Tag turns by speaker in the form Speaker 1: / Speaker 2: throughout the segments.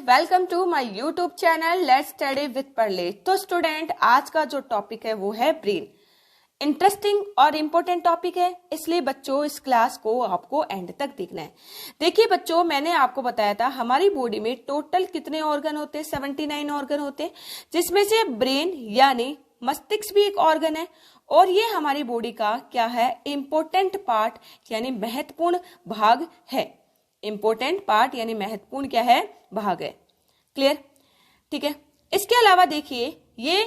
Speaker 1: Welcome to my YouTube channel let's study with परले। तो student, आज का जो टॉपिक है वो है ब्रेन। इंटरेस्टिंग और इम्पोर्टेंट टॉपिक है, इसलिए बच्चों इस क्लास को आपको एंड तक देखना है। देखिए बच्चों, मैंने आपको बताया था हमारी बॉडी में टोटल कितने ऑर्गन होते हैं, 79 ऑर्गन होते हैं, जिसमें से ब्रेन यानी मस्तिष्क भी एक ऑर्गन है। और ये हमारी बॉडी का क्या है, इम्पोर्टेंट पार्ट यानी महत्वपूर्ण भाग है। इंपोर्टेंट पार्ट यानी महत्वपूर्ण क्या है, भाग है। क्लियर? ठीक है। इसके अलावा देखिए ये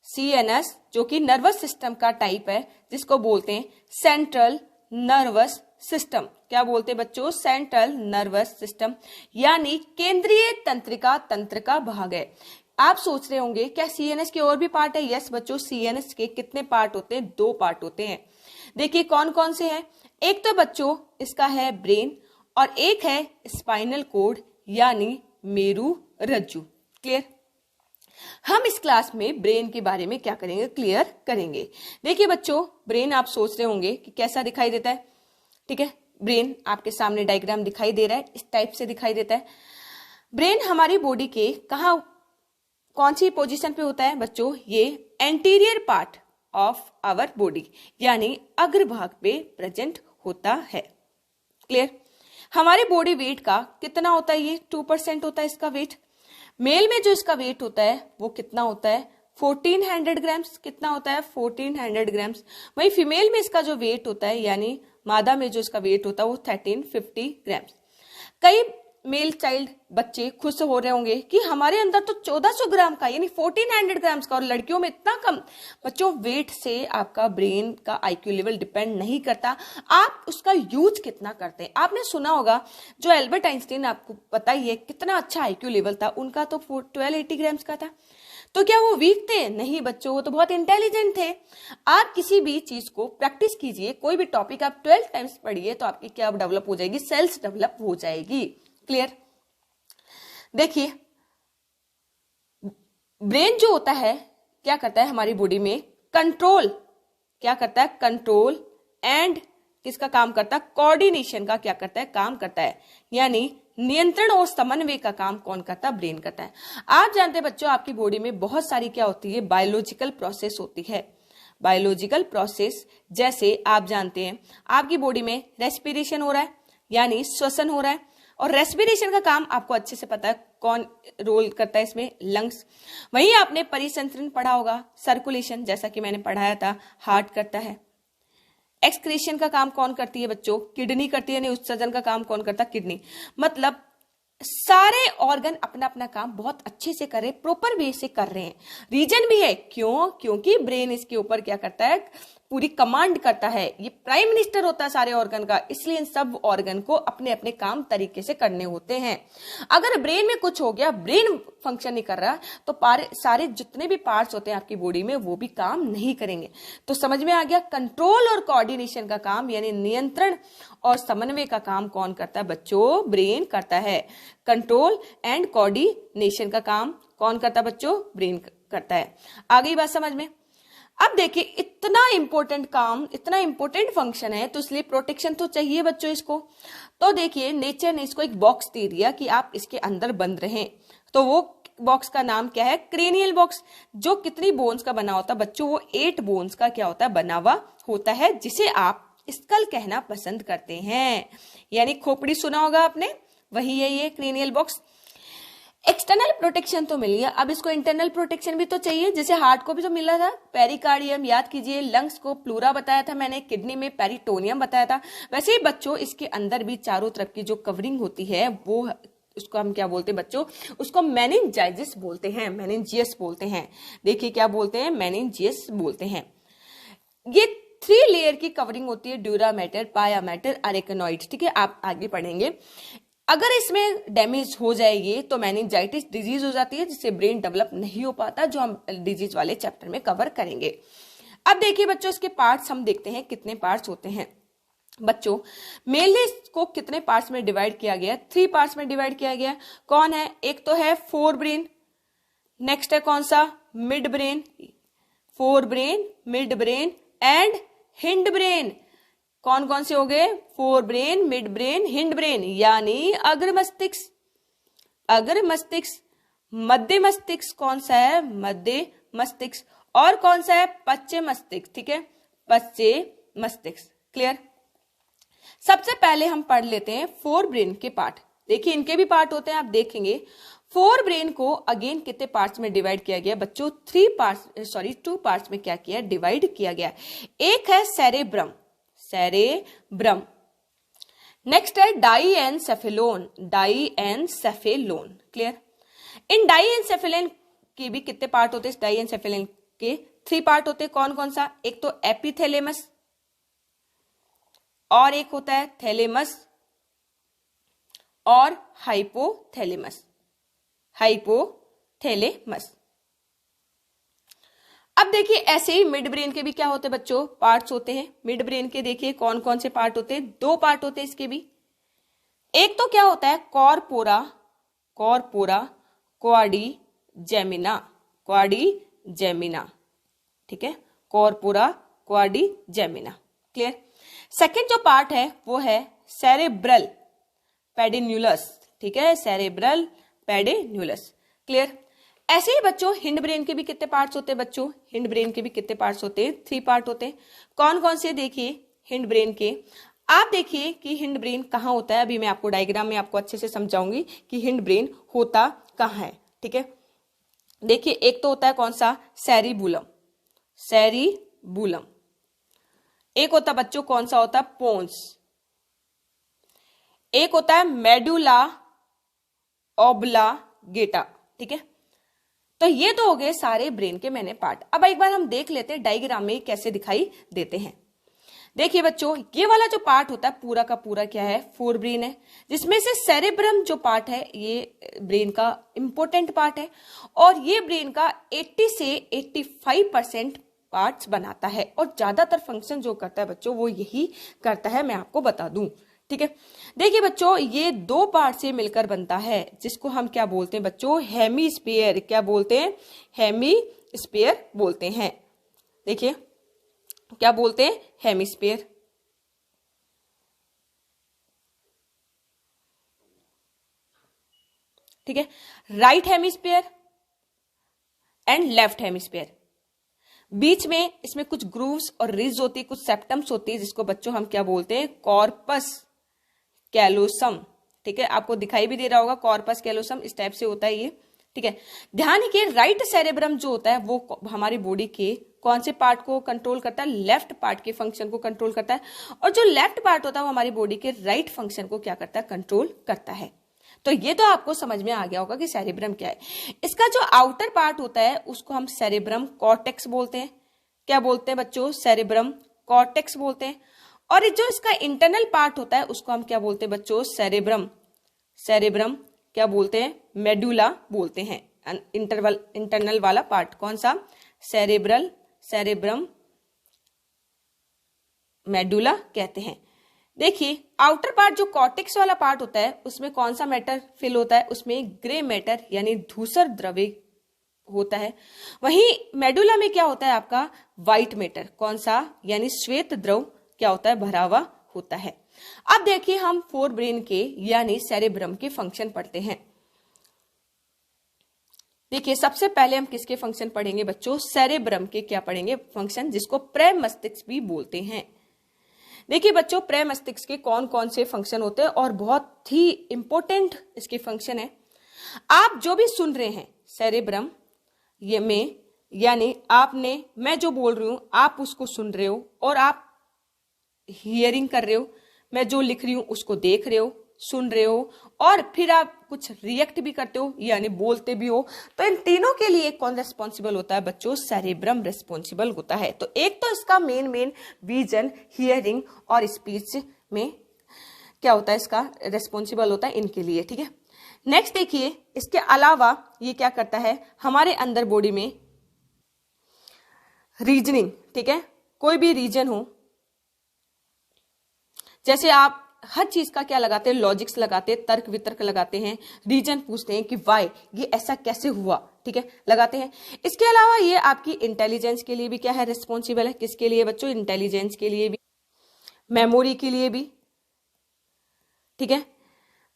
Speaker 1: सीएनएस जो कि नर्वस सिस्टम का टाइप है, जिसको बोलते हैं सेंट्रल नर्वस सिस्टम। क्या बोलते हैं बच्चों? सेंट्रल नर्वस सिस्टम यानी केंद्रीय तंत्रिका तंत्र का भाग है। आप सोच रहे होंगे क्या सीएनएस के और भी पार्ट है? यस बच्चों, सीएनएस के कितने पार्ट होते हैं? 2 पार्ट होते हैं। देखिए कौन कौन से हैं। एक तो बच्चों इसका है ब्रेन और एक है स्पाइनल कोड यानी मेरु रज्जु। क्लियर? हम इस क्लास में ब्रेन के बारे में क्या करेंगे, क्लियर करेंगे। देखिए बच्चों, ब्रेन आप सोच रहे होंगे कि कैसा दिखाई देता है। ठीक है, ब्रेन आपके सामने डायग्राम दिखाई दे रहा है, इस टाइप से दिखाई देता है। ब्रेन हमारी बॉडी के कौन सी पोजीशन पे होता है बच्चों? ये anterior part of our body यानी अग्रभाग पे प्रेजेंट होता है। क्लियर? हमारी बॉडी वेट का कितना होता है? ये 2% होता है इसका वेट। मेल में जो इसका वेट होता है वो कितना होता है? 1400 ग्राम्स। कितना होता है? 1400 ग्राम्स। वही फीमेल में इसका जो वेट होता है यानी मादा में जो इसका वेट होता है वो 1350 ग्राम्स। कई मेल चाइल्ड बच्चे खुश हो रहे होंगे कि हमारे अंदर तो 1400 ग्राम का यानी 1400 ग्राम्स का, और लड़कियों में इतना कम। बच्चों, वेट से आपका ब्रेन का आईक्यू लेवल डिपेंड नहीं करता, आप उसका यूज कितना करते हैं। आपने सुना होगा जो एल्बर्ट आइंस्टीन, आपको पता ही है कितना अच्छा आईक्यू लेवल था उनका, तो 1280 ग्राम्स का था। तो क्या वो वीक थे? नहीं बच्चों, वो तो बहुत इंटेलिजेंट थे। आप किसी भी चीज को प्रैक्टिस कीजिए, कोई भी टॉपिक आप 12 टाइम्स पढ़िए तो आपकी क्या डेवलप हो जाएगी, सेल्स डेवलप हो जाएगी। क्लियर? देखिए ब्रेन जो होता है क्या करता है हमारी बॉडी में, कंट्रोल क्या करता है, कंट्रोल एंड किसका काम करता है, कोऑर्डिनेशन का क्या करता है, काम करता है। यानी नियंत्रण और समन्वय का काम कौन करता है? ब्रेन करता है। आप जानते हैं बच्चों, आपकी बॉडी में बहुत सारी क्या होती है, बायोलॉजिकल प्रोसेस होती है। बायोलॉजिकल प्रोसेस जैसे आप जानते हैं आपकी बॉडी में रेस्पिरेशन हो रहा है यानी श्वसन हो रहा है, और रेस्पिरेशन का काम आपको अच्छे से पता है कौन रोल करता है इसमें, लंग्स। वहीं आपने परिसंचरण पढ़ा होगा, सर्कुलेशन जैसा कि मैंने पढ़ाया था, हार्ट करता है। एक्सक्रीशन का काम कौन करती है बच्चों? किडनी करती है। यानी उत्सर्जन का काम कौन करता है? किडनी। मतलब सारे ऑर्गन अपना अपना काम बहुत अच्छे से कर रहे हैं, प्रॉपर वे से कर रहे हैं। रीजन भी है, क्यों? क्योंकि ब्रेन इसके ऊपर क्या करता है, पूरी कमांड करता है। ये प्राइम मिनिस्टर होता है सारे ऑर्गन का, इसलिए इन सब ऑर्गन को अपने अपने काम तरीके से करने होते हैं। अगर ब्रेन में कुछ हो गया, ब्रेन फंक्शन नहीं कर रहा, तो सारे जितने भी पार्ट्स होते हैं आपकी बॉडी में वो भी काम नहीं करेंगे। तो समझ में आ गया, कंट्रोल और कोऑर्डिनेशन का काम यानी नियंत्रण और समन्वय का काम कौन करता है बच्चों? ब्रेन करता है। कंट्रोल एंड कोऑर्डिनेशन का काम कौन करता है बच्चों? ब्रेन करता है। आ गई बात समझ में? अब देखिए इतना इंपॉर्टेंट काम, इतना इंपॉर्टेंट फंक्शन है, तो इसलिए प्रोटेक्शन तो चाहिए बच्चों इसको। तो देखिए नेचर ने इसको एक बॉक्स दे दिया कि आप इसके अंदर बंद रहें। तो वो बॉक्स का नाम क्या है? Cranial box. जो कितनी बोन्स का बना होता है बच्चों? वो 8 बोन्स का क्या होता है, बना हुआ होता है, जिसे आप स्कल कहना पसंद करते हैं। यानी खोपड़ी सुना होगा आपने, वही है ये क्रेनियल बॉक्स। एक्सटर्नल प्रोटेक्शन तो मिल गया, अब इसको इंटरनल प्रोटेक्शन भी तो चाहिए। जैसे हार्ट को भी तो मिला था पेरिकार्डियम, याद कीजिए। लंग्स को प्लूरा बताया था मैंने, किडनी में पेरिटोनियम बताया था। वैसे ही बच्चों इसके अंदर भी चारों तरफ की जो कवरिंग होती है वो, उसको हम क्या बोलते हैं बच्चों? उसको मेनिंजाइटिस बोलते हैं, मेनिंजियस बोलते हैं। देखिए क्या बोलते हैं, मेनिंजियस बोलते हैं। ये 3 लेयर की कवरिंग होती है, ड्यूरा मैटर, पाया मैटर, अरेकनॉइड। ठीक है, आप आगे पढ़ेंगे। अगर इसमें डैमेज हो जाएगी तो मेनिंजाइटिस डिजीज हो जाती है, जिससे ब्रेन डेवलप नहीं हो पाता, जो हम डिजीज वाले चैप्टर में कवर करेंगे। अब देखिए बच्चों इसके पार्ट्स हम देखते हैं कितने पार्ट्स होते हैं। बच्चों मेनली इसको कितने पार्ट्स में डिवाइड किया गया? 3 पार्ट्स में डिवाइड किया गया। कौन है? एक तो है फोर ब्रेन, नेक्स्ट है कौन सा? Mid brain, fore brain, mid brain and hind brain. कौन कौन से हो गए? Fore brain, mid brain, hind brain, यानी अग्र मस्तिष्क, अग्र मस्तिष्क। मध्य मस्तिष्क कौन सा है? मध्य मस्तिष्क। और कौन सा है? पश्चिम मस्तिष्क, ठीक है, पश्चिम मस्तिष्क। क्लियर? सबसे पहले हम पढ़ लेते हैं फोर ब्रेन के पार्ट। देखिए इनके भी पार्ट होते हैं, आप देखेंगे। फोर ब्रेन को अगेन कितने पार्ट्स में डिवाइड किया गया बच्चों? टू पार्ट्स में क्या किया? डिवाइड किया गया। एक है सेरेब्रम, सेरेब्रम। नेक्स्ट है डाईएनसेफेलोन, डाईएनसेफेलोन। क्लियर? इन डाईएनसेफेलोन के भी कितने पार्ट होते हैं? इस डाईएनसेफेलोन के 3 पार्ट होते हैं। कौन कौन सा? एक तो एपिथेलेमस, और एक होता है थैलेमस, और हाइपोथैलेमस, हाइपोथैलेमस। अब देखिए ऐसे ही मिड ब्रेन के भी क्या होते हैं बच्चों? पार्ट्स होते हैं। मिड ब्रेन के देखिए कौन कौन से पार्ट होते हैं? 2 पार्ट होते हैं इसके भी। एक तो क्या होता है? कॉर्पोरा, कॉर्पोरा क्वाड्रिजेमिना, क्वाड्रिजेमिना, ठीक है, कॉर्पोरा क्वाड्रिजेमिना। क्लियर? सेकेंड जो पार्ट है वो है सेरेब्रल पेडिन्यूलस, ठीक है, सेरेब्रल पेडिन्यूलस। क्लियर? ऐसे ही बच्चों हिंड ब्रेन के भी कितने पार्ट्स होते हैं बच्चों? हिंड ब्रेन के भी कितने पार्ट्स होते हैं? 3 पार्ट होते हैं। कौन कौन से? देखिए हिंड ब्रेन के, आप देखिए कि हिंड ब्रेन कहाँ होता है। अभी मैं आपको डायग्राम में आपको अच्छे से समझाऊंगी कि हिंड ब्रेन होता कहाँ है, ठीक है। देखिए एक तो होता है कौन सा? Cerebellum, cerebellum. एक होता है बच्चों कौन सा होता है? पोन्स। एक होता है मेडुला ऑब्लांगेटा, ठीक है। तो ये तो हो गए सारे ब्रेन के मैंने पार्ट। अब एक बार हम देख लेते हैं डायग्राम में कैसे दिखाई देते हैं। देखिए बच्चों ये वाला जो पार्ट होता है पूरा का पूरा क्या है? फोर ब्रेन है, जिसमें से सेरेब्रम जो पार्ट है ये ब्रेन का इंपॉर्टेंट पार्ट है, और ये ब्रेन का 80 से 85% पार्ट्स बनाता है, और ज्यादातर फंक्शन जो करता है बच्चों वो यही करता है, मैं आपको बता दूं, ठीक है। देखिए बच्चों ये 2 पार्ट से मिलकर बनता है, जिसको हम क्या बोलते हैं बच्चों? हेमीस्फीयर। क्या बोलते हैं? हेमीस्फीयर बोलते हैं। देखिए क्या बोलते हैं? हेमीस्फीयर। ठीक है, right hemisphere and left hemisphere. बीच में इसमें कुछ ग्रूव्स और रिज होती है, कुछ सेप्टम्स होती है, जिसको बच्चों हम क्या बोलते हैं? कॉर्पस कैलोसम, ठीक है। आपको दिखाई भी दे रहा होगा कॉर्पस कैलोसम, इस टाइप से होता है ये, ठीक है। ध्यान रखिए राइट सेरेब्रम जो होता है वो हमारी बॉडी के कौन से पार्ट को कंट्रोल करता है? लेफ्ट पार्ट के फंक्शन को कंट्रोल करता है, और जो लेफ्ट पार्ट होता है वो हमारी बॉडी के राइट फंक्शन को क्या करता है? कंट्रोल करता है। तो ये तो आपको समझ में आ गया होगा कि सेरेब्रम क्या है। इसका जो आउटर पार्ट होता है उसको हम सेरेब्रम कॉर्टेक्स बोलते हैं। क्या बोलते हैं बच्चों? सेरेब्रम कॉर्टेक्स बोलते हैं। और जो इसका इंटरनल पार्ट होता है उसको हम क्या बोलते हैं बच्चों? सेरेब्रम, सेरेब्रम क्या बोलते हैं? मेडुला बोलते हैं। इंटरनल वाला पार्ट कौन सा? सेरेब्रल, सेरेब्रम मेडुला कहते हैं। देखिए आउटर पार्ट जो कॉर्टेक्स वाला पार्ट होता है उसमें कौन सा मैटर फिल होता है? उसमें ग्रे मैटर यानी धूसर द्रव्य होता है। वहीं मेडुला में क्या होता है आपका? व्हाइट मैटर, कौन सा? यानी श्वेत द्रव क्या होता है? भरा हुआ होता है। अब देखिए हम फोर ब्रेन के यानी सेरेब्रम के फंक्शन पढ़ते हैं। देखिए सबसे पहले हम किसके फंक्शन पढ़ेंगे बच्चों? सेरेब्रम के क्या पढ़ेंगे? फंक्शन, जिसको प्रेमस्तिष्क भी बोलते हैं। देखिए बच्चों प्रेमस्तिष्क के कौन कौन से फंक्शन होते हैं और बहुत ही इंपॉर्टेंट इसके फंक्शन है। आप जो भी सुन रहे हैं सेरेब्रम ये में, यानी आपने, मैं जो बोल रही हूं आप उसको सुन रहे हो और आप हियरिंग कर रहे हो, मैं जो लिख रही हूं उसको देख रहे हो, सुन रहे हो, और फिर आप कुछ रिएक्ट भी करते हो यानी बोलते भी हो। तो इन तीनों के लिए कौन रेस्पॉन्सिबल होता है बच्चों? सेरेब्रम रेस्पॉन्सिबल होता है। तो एक तो इसका मेन विजन, हियरिंग और स्पीच में क्या होता है? इसका रेस्पॉन्सिबल होता है इनके लिए, ठीक है। नेक्स्ट देखिए इसके अलावा ये क्या करता है? हमारे अंदर बॉडी में रीजनिंग, ठीक है, कोई भी रीजन हो, जैसे आप हर चीज का क्या लगाते हैं? लॉजिक्स लगाते हैं, तर्क वितर्क लगाते हैं, रीजन पूछते हैं कि वाई, ये ऐसा कैसे हुआ, ठीक है, लगाते हैं। इसके अलावा ये आपकी इंटेलिजेंस के लिए भी क्या है? रिस्पॉन्सिबल है। किसके लिए बच्चों? इंटेलिजेंस के लिए भी। मेमोरी के लिए भी, ठीक है।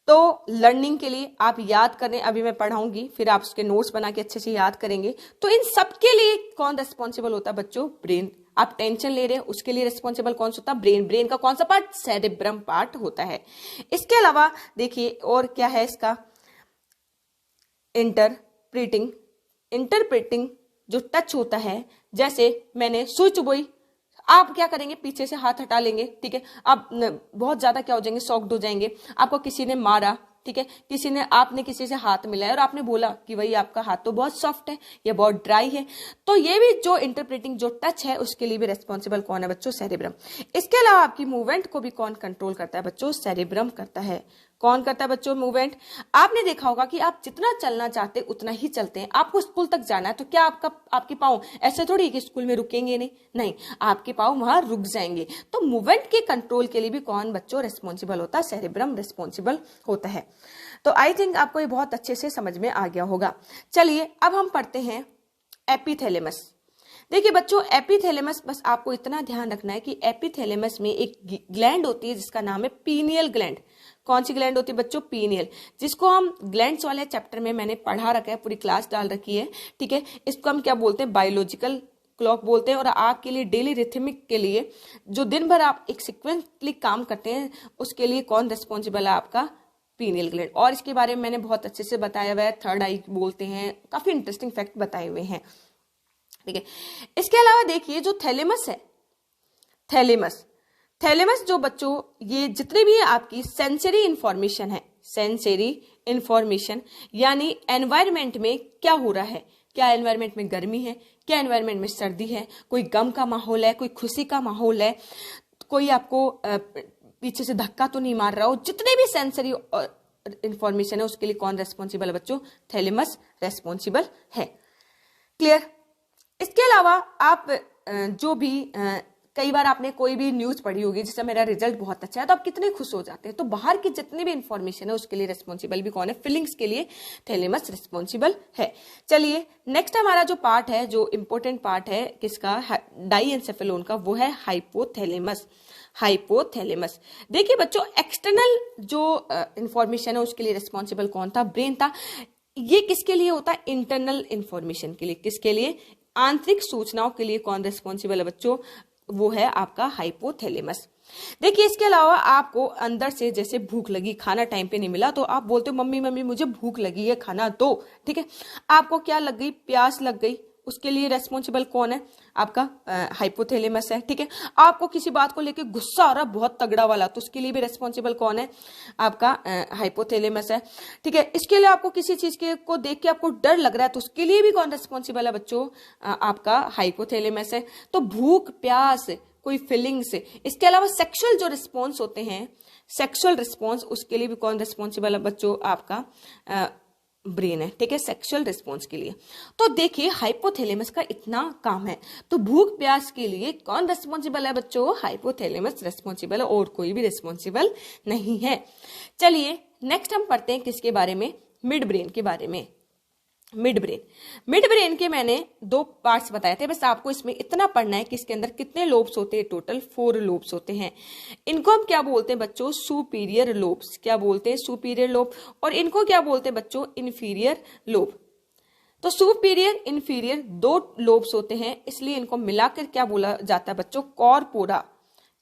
Speaker 1: तो लर्निंग के लिए आप याद करें, अभी मैं पढ़ाऊंगी, फिर आप उसके नोट्स बना के अच्छे से याद करेंगे। तो इन सब के लिए कौन रेस्पॉन्सिबल होता है बच्चों? ब्रेन। आप टेंशन ले रहे हैं, उसके लिए रेस्पॉन्सिबल कौन सा होता है? ब्रेन। ब्रेन का कौन सा पार्ट? सेरेब्रम पार्ट होता है। इसके अलावा देखिए और क्या है इसका, इंटरप्रेटिंग। इंटरप्रेटिंग जो टच होता है, जैसे मैंने स्विच बोई, आप क्या करेंगे? पीछे से हाथ हटा लेंगे, ठीक है। आप बहुत ज्यादा क्या हो जाएंगे? शॉक्ड हो जाएंगे। आपको किसी ने मारा, ठीक है, किसी ने, आपने किसी से हाथ मिलाया और आपने बोला कि भाई आपका हाथ तो बहुत सॉफ्ट है या बहुत ड्राई है। तो ये भी जो इंटरप्रेटिंग जो टच है, उसके लिए भी रेस्पॉन्सिबल कौन है बच्चों? सेरेब्रम। इसके अलावा आपकी मूवमेंट को भी कौन कंट्रोल करता है बच्चों? सेरेब्रम करता है। कौन करता है बच्चों मूवमेंट? आपने देखा होगा कि आप जितना चलना चाहते उतना ही चलते हैं। आपको स्कूल तक जाना है तो क्या आपके पाँव ऐसे थोड़ी कि स्कूल में रुकेंगे नहीं, आपके पाँव वहां रुक जाएंगे। तो मूवमेंट के कंट्रोल के लिए भी कौन बच्चों रेस्पॉन्सिबल होता है? सेरेब्रम रेस्पॉन्सिबल होता है। तो आई थिंक आपको ये बहुत अच्छे से समझ में आ गया होगा। चलिए अब हम पढ़ते हैं एपिथैलेमस। देखिए बच्चों, एपिथैलेमस, बस आपको इतना ध्यान रखना है कि एपिथैलेमस में एक ग्लैंड होती है जिसका नाम है पीनियल ग्लैंड। कौन सी ग्लैंड होती है बच्चों? पीनियल, जिसको हम ग्लैंड्स वाले चैप्टर में मैंने पढ़ा रखा है, पूरी क्लास डाल रखी है, ठीक है। इसको हम क्या बोलते हैं? बायोलॉजिकल क्लॉक बोलते हैं। और आपके लिए डेली रिथमिक के लिए, जो दिन भर आप एक सिक्वेंसली काम करते हैं, उसके लिए कौन रिस्पॉन्सिबल है? आपका पीनियल ग्लैंड। और इसके बारे में मैंने बहुत अच्छे से बताया हुआ है, थर्ड आई बोलते हैं, काफी इंटरेस्टिंग फैक्ट बताए हुए हैं, ठीक है। इसके अलावा देखिए जो थैलेमस है, थैलेमस, थैलेमस जो बच्चों, ये जितने भी आपकी सेंसरी इंफॉर्मेशन है, सेंसरी इंफॉर्मेशन, यानी एनवायरमेंट में क्या हो रहा है, क्या एनवायरमेंट में गर्मी है, क्या एनवायरमेंट में सर्दी है, कोई गम का माहौल है, कोई खुशी का माहौल है, कोई आपको पीछे से धक्का तो नहीं मार रहा हो, जितने भी सेंसरी इंफॉर्मेशन है उसके लिए कौन रेस्पॉन्सिबल है बच्चों? थैलेमस रेस्पॉन्सिबल है। क्लियर? इसके अलावा आप जो भी कई बार आपने कोई भी न्यूज पढ़ी होगी, जैसे मेरा रिजल्ट बहुत अच्छा है, तो आप कितने खुश हो जाते हैं। तो बाहर की जितनी भी इंफॉर्मेशन है उसके लिए रेस्पॉन्सिबल भी कौन है? फीलिंग्स के लिए थैलेमस रेस्पॉन्सिबल है। चलिए नेक्स्ट हमारा जो पार्ट है, जो इंपॉर्टेंट पार्ट है किसका? डाईएन्सेफेलोन का, वो है हाइपोथैलेमस। हाइपोथैलेमस। देखिए बच्चों, एक्सटर्नल जो इंफॉर्मेशन है उसके लिए रेस्पॉन्सिबल कौन था? ब्रेन था। ये किसके लिए होता है? इंटरनल इंफॉर्मेशन के लिए। किसके लिए? आंतरिक सूचनाओं के लिए कौन रेस्पॉन्सिबल है बच्चों? वो है आपका हाइपोथैलेमस। देखिए इसके अलावा आपको अंदर से, जैसे भूख लगी, खाना टाइम पे नहीं मिला, तो आप बोलते हो मम्मी मम्मी मुझे भूख लगी है, खाना दो, ठीक है। आपको क्या लग गई? प्यास लग गई, उसके लिए रेस्पॉन्सिबल कौन है? आपका हाइपोथैलेमस है, ठीक है। आपको किसी बात को लेकर गुस्सा आ रहा बहुत तगड़ा वाला, तो उसके लिए भी रेस्पॉन्सिबल कौन है? आपका हाइपोथैलेमस है, ठीक है। इसके लिए आपको किसी चीज के को देख के आपको डर लग रहा है, तो उसके लिए भी कौन रेस्पॉन्सिबल है बच्चों? आपका हाइपोथैलेमस है। तो भूख, प्यास, कोई फीलिंग्स, इसके अलावा सेक्सुअल जो रिस्पॉन्स होते हैं, सेक्सुअल रिस्पॉन्स, उसके लिए भी कौन रिस्पॉन्सिबल है बच्चों? आपका ब्रेन है, ठीक है, सेक्सुअल रिस्पॉन्स के लिए। तो देखिए हाइपोथैलेमस का इतना काम है, तो भूख प्यास के लिए कौन रिस्पॉन्सिबल है बच्चों? हाइपोथैलेमस रिस्पॉन्सिबल है, और कोई भी रिस्पॉन्सिबल नहीं है। चलिए नेक्स्ट हम पढ़ते हैं किसके बारे में? मिड ब्रेन के बारे में। मिड ब्रेन, मिड ब्रेन के मैंने 2 पार्ट्स बताए थे, बस आपको इसमें इतना पढ़ना है कि इसके अंदर कितने लोब्स होते हैं? टोटल 4 लोब्स होते हैं। इनको हम क्या बोलते हैं बच्चों? Superior lobes. क्या बोलते हैं? Superior lobe. और इनको क्या बोलते हैं बच्चों? Inferior lobe. तो सुपीरियर इन्फीरियर 2 लोब्स होते हैं, इसलिए इनको मिलाकर क्या बोला जाता है बच्चों? कॉर्पोरा।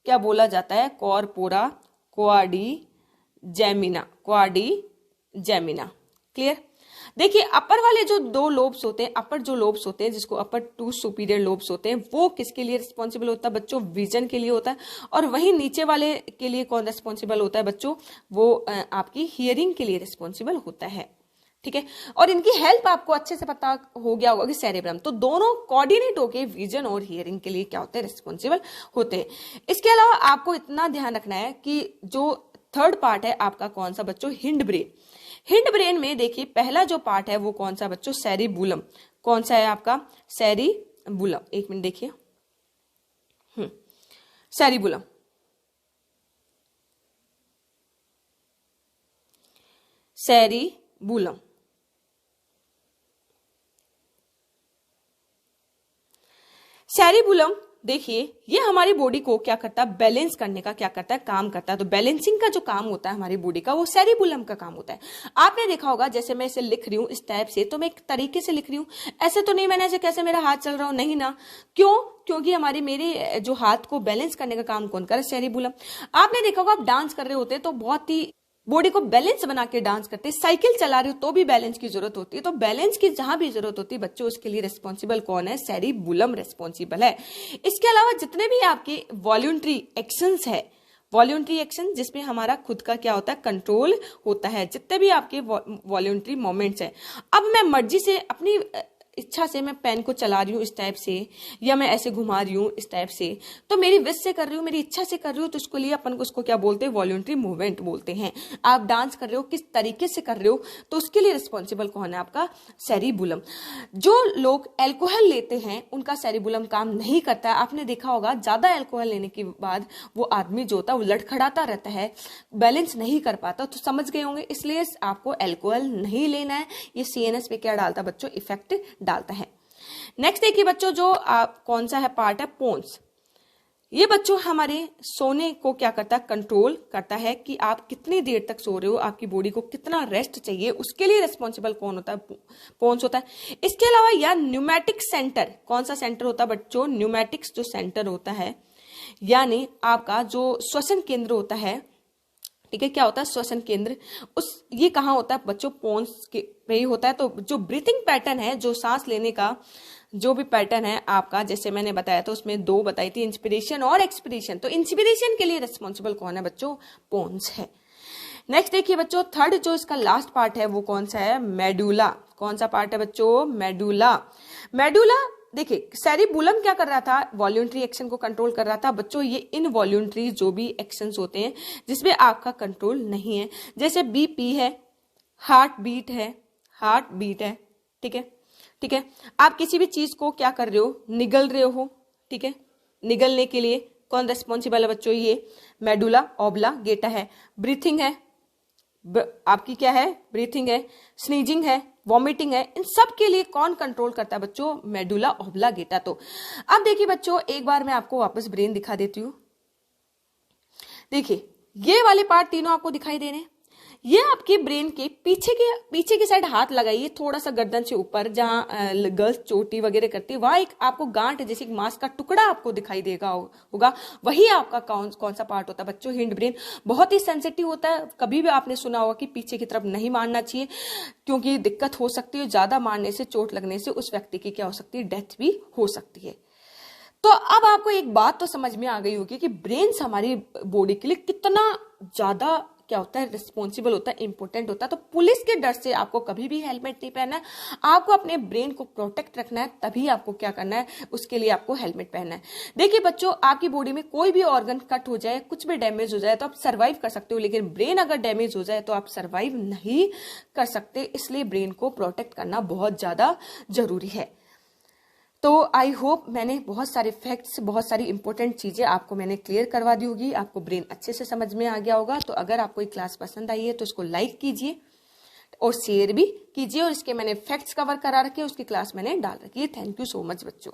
Speaker 1: क्या बोला जाता है? कॉर्पोरा क्वाडी जेमिना, क्वाडी जेमिना। क्लियर? देखिए अपर वाले जो 2 लोब्स होते हैं, अपर जो लोब्स होते हैं, जिसको अपर 2 सुपीरियर लोब्स होते हैं, वो किसके लिए रिस्पॉन्सिबल होता है बच्चों? विजन के लिए होता है। और वहीं नीचे वाले के लिए कौन रिस्पॉन्सिबल होता है बच्चों? वो आपकी हियरिंग के लिए रिस्पॉन्सिबल होता है, ठीक है। और इनकी हेल्प आपको अच्छे से पता हो गया होगा कि सेरेब्रम, तो दोनों कोऑर्डिनेट होके विजन और हियरिंग के लिए क्या होते हैं? रिस्पॉन्सिबल होते हैं। इसके अलावा आपको इतना ध्यान रखना है कि जो थर्ड पार्ट है आपका कौन सा बच्चों? Hind brain. हिंड ब्रेन में देखिए पहला जो पार्ट है वो कौन सा बच्चों? सेरिबुलम। कौन सा है आपका? सेरिबुलम। एक मिनट देखिए, सेरिबुलम, सेरिबुलम। सेरिबुलम देखिए ये हमारी बॉडी को क्या करता है, बैलेंस करने का क्या करता है, काम करता है। तो बैलेंसिंग का जो काम होता है हमारी बॉडी का, वो सेरिबुलम का काम होता है। आपने देखा होगा जैसे मैं इसे लिख रही हूँ इस टाइप से, तो मैं एक तरीके से लिख रही हूँ, ऐसे तो नहीं मैंने ऐसे कैसे मेरा हाथ चल रहा हो, नहीं ना। क्यों? क्योंकि हमारे मेरे जो हाथ को बैलेंस करने का काम कौन करे, सेरिबुलम। आपने देखा होगा आप डांस कर रहे होते हैं तो बहुत ही बॉडी को बैलेंस बना के डांस करते हैं। साइकिल चला रहे हो तो भी बैलेंस की जरूरत होती है। तो बैलेंस की जहां भी जरूरत होती है बच्चों, उसके लिए रिस्पॉन्सिबल कौन है, सेरिबुलम रिस्पॉन्सिबल है। इसके अलावा जितने भी आपके वॉल्यूंटरी एक्शंस है, वॉल्यूंटरी एक्शन जिसमें हमारा खुद का क्या होता है, कंट्रोल होता है, जितने भी आपके वॉल्यूंटरी मोमेंट्स है। अब मैं मर्जी से अपनी इच्छा से मैं पेन को चला रही हूँ इस टाइप से, या मैं ऐसे घुमा रही हूँ इस टाइप से, तो मेरी विश से कर रही हूँ, मेरी इच्छा से कर रही हूँ, तो उसके लिए अपन को उसको क्या बोलते हैं, वॉल्यूंटरी मूवमेंट बोलते हैं। आप डांस कर रहे हो, किस तरीके से कर रहे हो, तो उसके लिए रिस्पॉन्सिबल कौन है, आपका सेरिबुलम। जो लोग एल्कोहल लेते हैं उनका सेरिबुलम काम नहीं करता है। आपने देखा होगा ज्यादा एल्कोहल लेने के बाद वो आदमी जो होता है वो लड़खड़ाता रहता है, बैलेंस नहीं कर पाता। तो समझ गए होंगे, इसलिए आपको एल्कोहल नहीं लेना है। ये सीएनएस पे क्या डालता है बच्चों, इफेक्ट डालता है। नेक्स्ट देखिए बच्चों, जो कौन सा है पार्ट है, पोन्स। ये बच्चों हमारे सोने को क्या करता है, कंट्रोल करता है कि आप कितनी देर तक सो रहे हो, आपकी बॉडी को कितना रेस्ट चाहिए, उसके लिए रिस्पॉन्सिबल कौन होता है, पोन्स होता है। इसके अलावा यह न्यूमेटिक सेंटर, कौन सा सेंटर होता है बच्चों, न्यूमेटिक्स जो सेंटर होता है, यानी आपका जो श्वसन केंद्र होता है, ठीक है, क्या होता है, श्वसन केंद्र, ये कहाँ होता है बच्चों, पोन्स के पे ही होता है। तो जो ब्रीथिंग पैटर्न है, जो सांस लेने का जो भी पैटर्न है आपका, जैसे मैंने बताया था उसमें दो बताई थी, इंस्पिरेशन और एक्सपिरेशन। तो इंस्पिरेशन के लिए रिस्पॉन्सिबल कौन है बच्चों, पोन्स है। नेक्स्ट देखिए बच्चों, थर्ड जो इसका लास्ट पार्ट है वो कौन सा है, मेडुला। कौन सा पार्ट है बच्चों, मेडुला। मेडुला देखिए सेरिबुलम क्या कर रहा था, वॉल्यूंटरी एक्शन को कंट्रोल कर रहा था बच्चों। ये इनवॉल्यूंटरी जो भी एक्शंस होते हैं जिसमें आपका कंट्रोल नहीं है, जैसे बीपी है, हार्ट बीट है, ठीक है, ठीक है। आप किसी भी चीज को क्या कर रहे हो, निगल रहे हो, ठीक है। निगलने के लिए कौन रिस्पॉन्सिबल है बच्चों, ये मेडुला ऑब्लांगेटा है। ब्रीथिंग है, आपकी क्या है, ब्रीथिंग है, स्नीजिंग है, वॉमिटिंग है, इन सब के लिए कौन कंट्रोल करता है बच्चों, मेडुला ऑब्लांगेटा। तो अब देखिए बच्चों, एक बार मैं आपको वापस ब्रेन दिखा देती हूँ। देखिए ये वाले पार्ट तीनों आपको दिखाई दे रहे हैं। ये आपके ब्रेन के पीछे की साइड हाथ लगाइए, थोड़ा सा गर्दन से ऊपर, जहां गर्ल्स चोटी वगैरह करती है, वहां एक आपको गांठ जैसे एक मांस का टुकड़ा आपको दिखाई देगा होगा, वही आपका कौन सा पार्ट होता है बच्चों, हिंड ब्रेन। बहुत ही सेंसिटिव होता है। कभी भी आपने सुना होगा कि पीछे की तरफ नहीं मारना चाहिए, क्योंकि दिक्कत हो सकती है, ज्यादा मारने से, चोट लगने से उस व्यक्ति की क्या हो सकती है, डेथ भी हो सकती है। तो अब आपको एक बात तो समझ में आ गई होगी कि ब्रेन हमारी बॉडी के लिए कितना ज्यादा क्या होता है, रिस्पॉन्सिबल होता है, इंपॉर्टेंट होता है। तो पुलिस के डर से आपको कभी भी हेलमेट नहीं पहनना है। आपको अपने ब्रेन को प्रोटेक्ट रखना है, तभी आपको क्या करना है, उसके लिए आपको हेलमेट पहनना है। देखिए बच्चों, आपकी बॉडी में कोई भी ऑर्गन कट हो जाए, कुछ भी डैमेज हो जाए तो आप सर्वाइव कर सकते हो, लेकिन ब्रेन अगर डैमेज हो जाए तो आप सर्वाइव नहीं कर सकते। इसलिए ब्रेन को प्रोटेक्ट करना बहुत ज्यादा जरूरी है। तो आई होप मैंने बहुत सारे फैक्ट्स, बहुत सारी इंपॉर्टेंट चीजें आपको मैंने क्लियर करवा दी होगी, आपको ब्रेन अच्छे से समझ में आ गया होगा। तो अगर आपको ये क्लास पसंद आई है तो इसको लाइक कीजिए और शेयर भी कीजिए, और इसके मैंने फैक्ट्स कवर करा रखे, उसकी क्लास मैंने डाल रखी है। थैंक यू सो मच बच्चों।